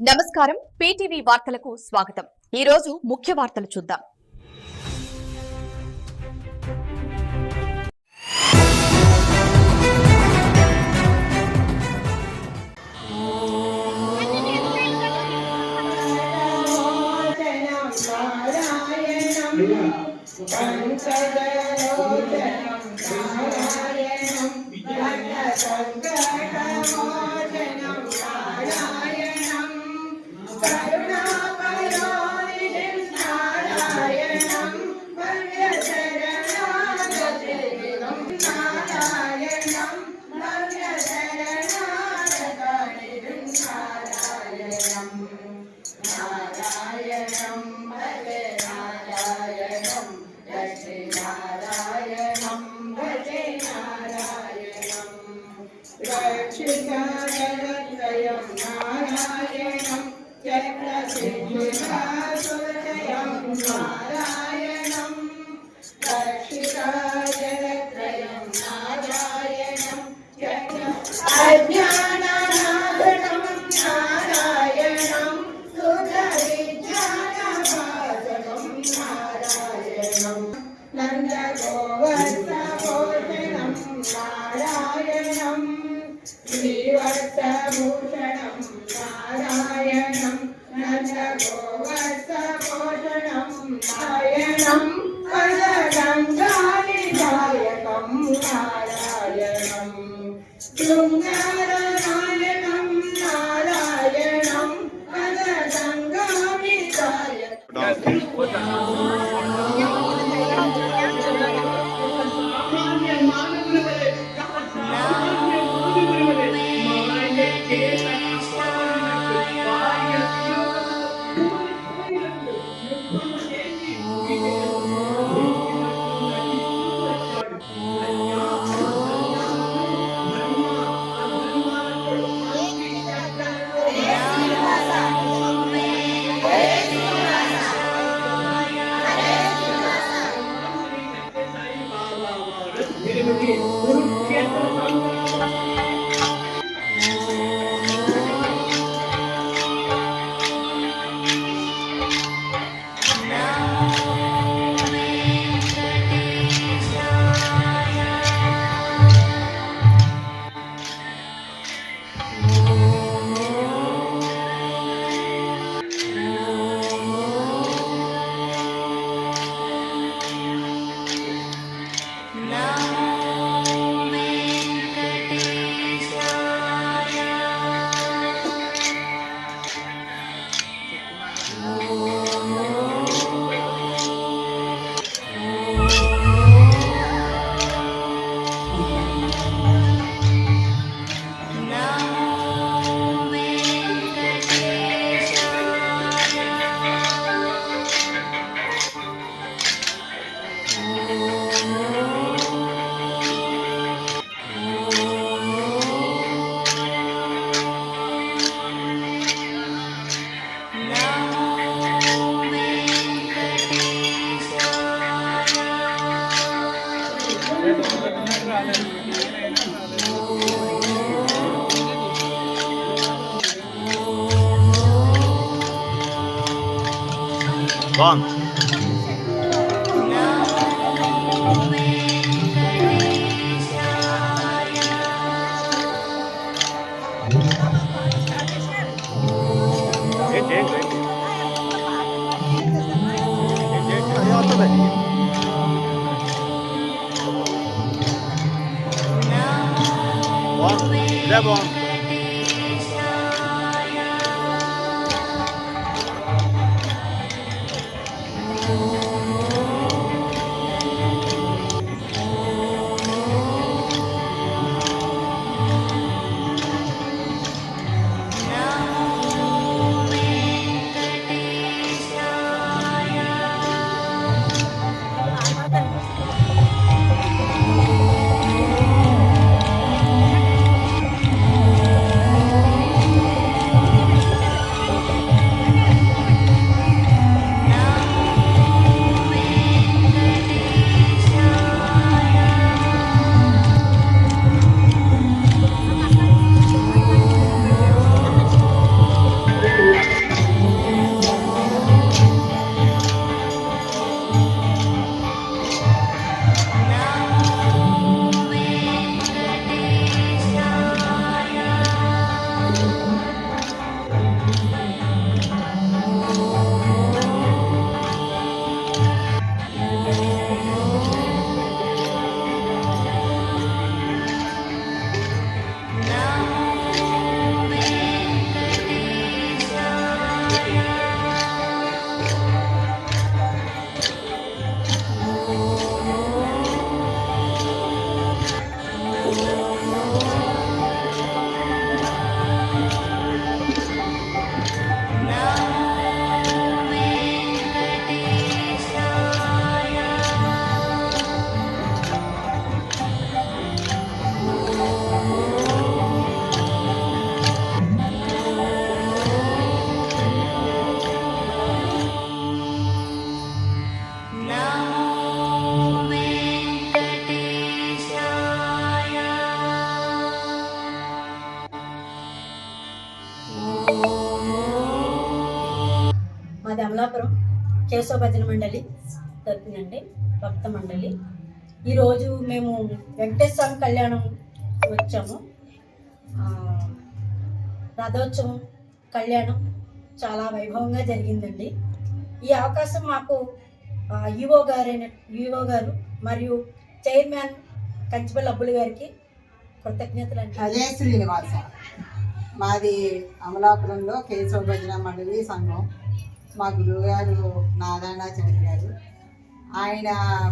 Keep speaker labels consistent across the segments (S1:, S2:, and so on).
S1: నమస్కారం పీటీవీ వార్తలకు స్వాగతం। ఈ రోజు ముఖ్య వార్తలు చూద్దాం।
S2: Gone. Grab on. మాది అమలాపురం కేశవ భజన మండలి తరపునండి, భక్త మండలి. ఈరోజు మేము వెంకటేశ్వర స్వామి కళ్యాణం వచ్చాము. రథోత్సవం కళ్యాణం చాలా వైభవంగా జరిగిందండి. ఈ అవకాశం మాకు ఈవో గారు మరియు చైర్మన్ కంచిపల్లి అబ్బులు గారికి కృతజ్ఞతలు.
S3: అజయ్ శ్రీనివాస, మాది అమలాపురంలో కేశవ భజన మండలి సంఘం. మా గురువుగారు నారాయణాచార్య గారు, ఆయన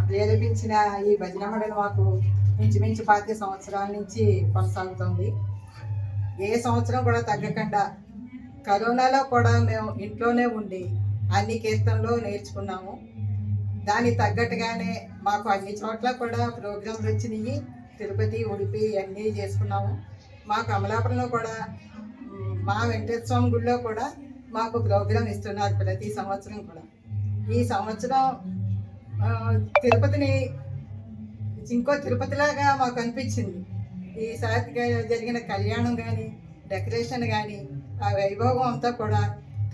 S3: ప్రేరేపించిన ఈ భజన మండలి మాకు ఇంచుమించు 5 సంవత్సరాల నుంచి కొనసాగుతుంది. ఏ సంవత్సరం కూడా తగ్గకుండా కరోనాలో కూడా మేము ఇంట్లోనే ఉండి అన్ని కీర్తనలు నేర్చుకున్నాము. దానికి తగ్గట్టుగానే మాకు అన్ని చోట్ల కూడా ప్రోగ్రాంలు వచ్చినాయి. తిరుపతి, ఉడిపి అన్నీ చేసుకున్నాము. మాకు అమలాపురంలో కూడా మా వెంకటేశ్వర స్వామి గుడిలో కూడా మాకు ప్రోగ్రాం ఇస్తున్నారు ప్రతి సంవత్సరం కూడా. ఈ సంవత్సరం తిరుపతిని ఇంకో తిరుపతిలాగా మాకు అనిపించింది. ఈసారి జరిగిన కళ్యాణం కానీ, డెకరేషన్ కానీ, ఆ వైభవం అంతా కూడా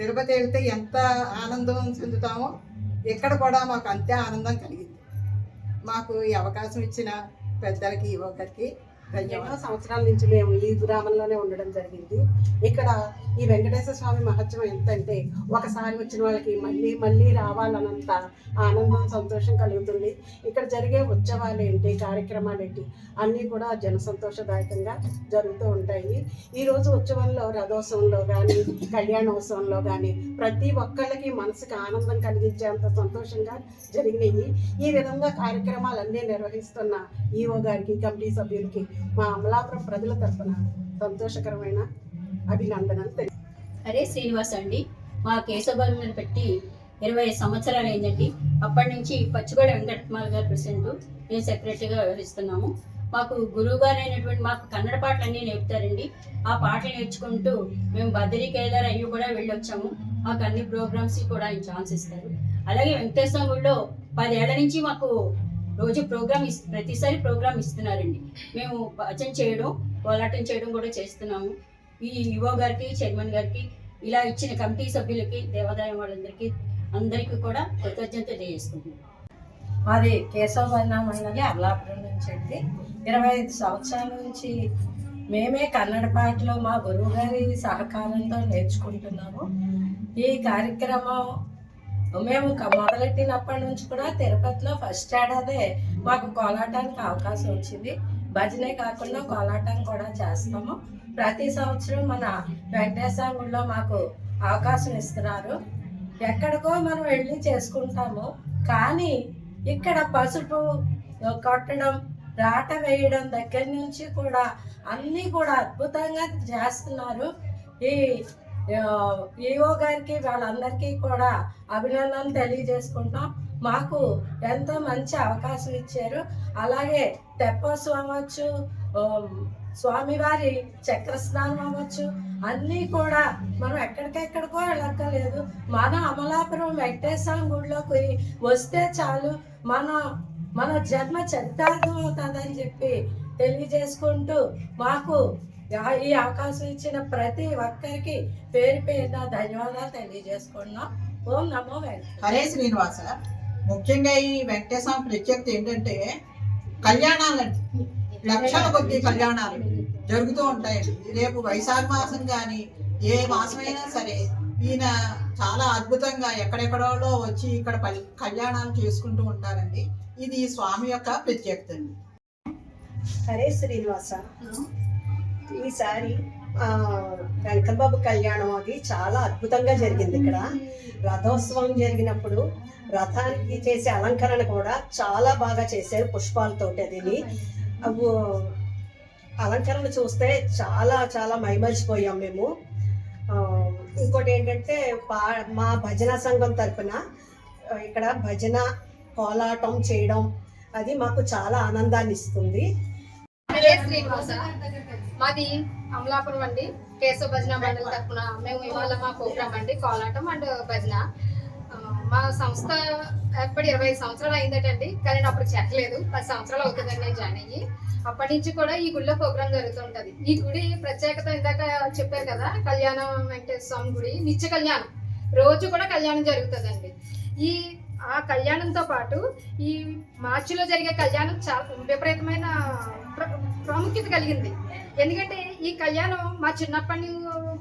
S3: తిరుపతి వెళ్తే ఎంత ఆనందం చెందుతామో ఇక్కడ కూడా మాకు అంతే ఆనందం కలిగింది. మాకు ఈ అవకాశం ఇచ్చిన పెద్దలకి, యువకులకి
S4: ఎన్నో సంవత్సరాల నుంచి మేము ఈ గ్రామంలోనే ఉండడం జరిగింది. ఇక్కడ ఈ వెంకటేశ్వర స్వామి మహత్యం ఎంతంటే ఒకసారి వచ్చిన వాళ్ళకి మళ్ళీ మళ్ళీ రావాలన్నంత ఆనందం, సంతోషం కలుగుతుంది. ఇక్కడ జరిగే ఉత్సవాలు ఏంటి, కార్యక్రమాలు ఏంటి అన్నీ కూడా జన సంతోషదాయకంగా జరుగుతూ ఉంటాయి. ఈరోజు ఉత్సవంలో, రథోత్సవంలో కానీ, కళ్యాణోత్సవంలో కానీ ప్రతి ఒక్కళ్ళకి మనసుకి ఆనందం కలిగించేంత సంతోషంగా జరిగినాయి. ఈ విధంగా కార్యక్రమాలన్నీ నిర్వహిస్తున్న ఈఓ గారికి, కమిటీ సభ్యులకి మా అమలాపురం ప్రజల తరఫున సంతోషకరమైన అభినందనలు.
S2: అరే శ్రీనివాస్ అండి, మా కేశవభజన పెట్టి 20 సంవత్సరాలు అయిందండి. అప్పటి నుంచి పచ్చిగొడ వెంకటమాల గారు ప్రెసిడెంట్, నేను సెక్రటరీగా వ్యవహరిస్తున్నాము. మాకు గురువు గారు అయినటువంటి మాకు కన్నడ పాటలు అన్నీ నేర్పుతారండి. ఆ పాటలు నేర్చుకుంటూ మేము బద్రీ కేదార్ అయ్యి కూడా వెళ్ళొచ్చాము. మాకు అన్ని ప్రోగ్రామ్స్ కూడా ఆయన ఛాన్స్ ఇస్తారు. అలాగే వెంకటేశ్వర గుడిలో 10 ఏళ్ల నుంచి మాకు రోజు ప్రతిసారి ప్రోగ్రామ్ ఇస్తున్నారండి. మేము భజన చేయడం, కోలాటం చేయడం కూడా చేస్తున్నాము. ఈ యువ గారికి, చైర్మన్ గారికి, ఇలా ఇచ్చిన కమిటీ సభ్యులకి, దేవాదాయం వాళ్ళందరికీ అందరికీ కూడా కృతజ్ఞత తెలియజేసుకుంటున్నాం.
S5: మాది కేశవ భజన మండలి అమలాపురం నుంచి అండి. 25 సంవత్సరాల నుంచి మేమే కన్నడ పాటలో మా గురువు గారి సహకారంతో నేర్చుకుంటున్నాము. ఈ కార్యక్రమం మేము మొదలెట్టినప్పటి నుంచి కూడా తిరుపతిలో ఫస్ట్ ఏడాదే మాకు కోలాటానికి అవకాశం వచ్చింది. భజనే కాకుండా కోలాటం కూడా చేస్తాము. ప్రతి సంవత్సరం మన వెంకటేశ్వర గుడిలో మాకు అవకాశం ఇస్తున్నారు. ఎక్కడికో మనం వెళ్ళి చేసుకుంటాము, కానీ ఇక్కడ పసుపు కొట్టడం, రాట వేయడం దగ్గర నుంచి కూడా అన్నీ కూడా అద్భుతంగా చేస్తున్నారు. ఈ ఈఓ గారికి, వాళ్ళందరికీ కూడా అభినందనలు తెలియజేసుకుంటాం. మాకు ఎంతో మంచి అవకాశం ఇచ్చారు. అలాగే తెప్పోత్సవం అవ్వచ్చు, స్వామివారి చక్రస్నానం అవ్వచ్చు, అన్నీ కూడా మనం ఎక్కడికెక్కడికో వెళ్ళక్కర్లేదు. మన అమలాపురం వెంకటేశ్వర గుడిలోకి వస్తే చాలు, మన జన్మ చరితార్థం అవుతుందని చెప్పి తెలియజేసుకుంటూ మాకు ఈ అవకాశం ఇచ్చిన ప్రతి ఒక్కరికి పేరు పేరున ధన్యవాదాలు తెలియజేసుకున్నాం. ఓం నమో వెంకటేశ్వర.
S3: హరే శ్రీనివాస. ముఖ్యంగా ఈ వెంకటేశ్వర ప్రత్యేకత ఏంటంటే కళ్యాణాలండి, లక్షల కొద్ది కళ్యాణాలు జరుగుతూ ఉంటాయండి. రేపు వైశాఖ మాసం కానీ ఏ మాసమైనా సరే ఈయన చాలా అద్భుతంగా ఎక్కడెక్కడో వచ్చి ఇక్కడ కళ్యాణాలు చేసుకుంటూ ఉంటారండి. ఇది స్వామి యొక్క ప్రత్యేకత అండి.
S4: హరే శ్రీనివాస. ఈసారి వెంకటబాబు కళ్యాణం అది చాలా అద్భుతంగా జరిగింది. ఇక్కడ రథోత్సవం జరిగినప్పుడు రథానికి చేసే అలంకరణ కూడా చాలా బాగా చేశారు పుష్పాలతోటి. అది అలంకరణ చూస్తే చాలా చాలా మైమరిచిపోయాం మేము. ఇంకోటి ఏంటంటే మా భజన సంఘం తరపున ఇక్కడ భజన కోలాటం చేయడం అది మాకు చాలా ఆనందాన్ని ఇస్తుంది.
S6: శ్రీనివాస, మాది అమలాపురం అండి. కేశవ భజన మండలి తరఫున మేము ఇవాళ మా ప్రోగ్రామ్ అండి కోలాటం అండ్ భజన. మా సంస్థ ఎప్పుడు 25 సంవత్సరాలు అయిందటండి, కానీ నేను అప్పుడు చెప్పలేదు. 10 సంవత్సరాలు అవుతుందండి నేను జాయిన్ అయ్యి. అప్పటి నుంచి కూడా ఈ గుడిలో ప్రోగ్రామ్ జరుగుతుంటది. ఈ గుడి ప్రత్యేకత ఇందాక చెప్పారు కదా, కళ్యాణం వెంకటేశ్వర స్వామి గుడి నిత్య కళ్యాణం, రోజు కూడా కళ్యాణం జరుగుతుందండి. ఆ కళ్యాణంతో పాటు ఈ మార్చిలో జరిగే కళ్యాణం చాలా విపరీతమైన ప్రాముఖ్యత కలిగింది. ఎందుకంటే ఈ కళ్యాణం మా చిన్నప్పటి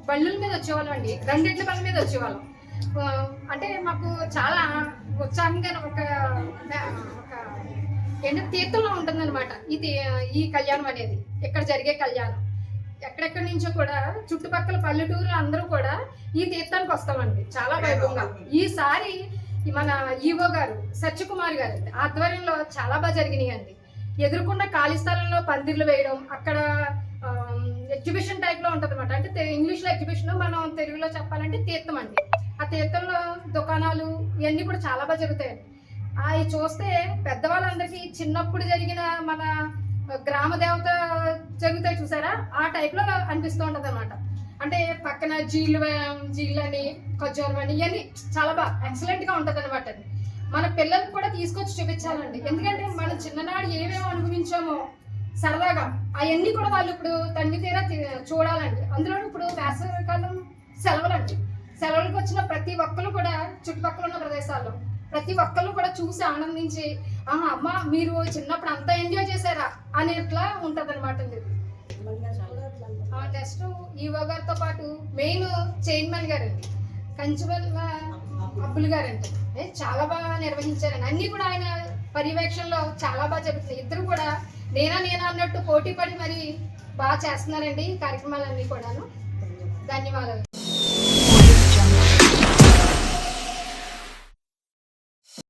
S6: బళ్ళుల మీద వచ్చేవాళ్ళం అండి, 2 ఎడ్ల బళ్ళ మీద వచ్చేవాళ్ళం. అంటే మాకు చాలా ఉత్సాహంగా ఒక తీర్థంలో ఉంటుందన్నమాట ఈ కళ్యాణం అనేది. ఇక్కడ జరిగే కళ్యాణం ఎక్కడెక్కడి నుంచో కూడా చుట్టుపక్కల పల్లెటూరు అందరూ కూడా ఈ తీర్థానికి వస్తామండి చాలా వైభవంగా. ఈసారి మన ఈవో గారు సత్యకుమార్ గారు ఆధ్వర్యంలో చాలా బాగా జరిగినాయండి. ఎదురుకుండా ఖాళీ స్థలంలో పందిర్లు వేయడం, అక్కడ ఎగ్జిబిషన్ టైప్ లో ఉంటది అనమాట. అంటే ఇంగ్లీష్ లో ఎగ్జిబిషన్, మనం తెలుగులో చెప్పాలంటే తీర్థం అండి. ఆ తీర్థంలో దుకాణాలు ఇవన్నీ కూడా చాలా బాగా జరుగుతాయండి. అవి చూస్తే పెద్దవాళ్ళందరికీ చిన్నప్పుడు జరిగిన మన గ్రామ దేవత జరుగుతాయి చూసారా, ఆ టైప్ లో అనిపిస్తూ ఉంటది అనమాట. అంటే పక్కన జీళ్ళు అని ఖజ్జూరం అని ఇవన్నీ చాలా బాగా ఎక్సలెంట్ గా ఉంటది అనమాట. మన పిల్లలకు కూడా తీసుకొచ్చి చూపించాలండి. ఎందుకంటే మనం చిన్ననాడు ఏమేమో అనుభవించామో సరదాగా అవన్నీ కూడా వాళ్ళు ఇప్పుడు తనివి తీరా చూడాలండి. అందులో ఇప్పుడు వేసవికాలం సెలవులండి, సెలవులకు వచ్చిన ప్రతి ఒక్కరు కూడా చుట్టుపక్కల ఉన్న ప్రదేశాల్లో ప్రతి ఒక్కరు కూడా చూసి ఆనందించి అమ్మ మీరు చిన్నప్పుడు అంతా ఎంజాయ్ చేశారా అనేట్లా ఉంటది అనమాట. నెక్స్ట్ ఈవో గారితో పాటు మెయిన్ చైర్మన్ గారండి కంచువల్ల అబ్బుల్ గారండి చాలా బాగా నిర్వహించారండి. అన్ని కూడా ఆయన పర్యవేక్షణలో చాలా బాగా జరుగుతున్నాయి. ఇద్దరు కూడా నేనా అన్నట్టు పోటీ పడి మరి బాగా చేస్తున్నారండి ఈ కార్యక్రమాలన్నీ కూడాను. ధన్యవాదాలు.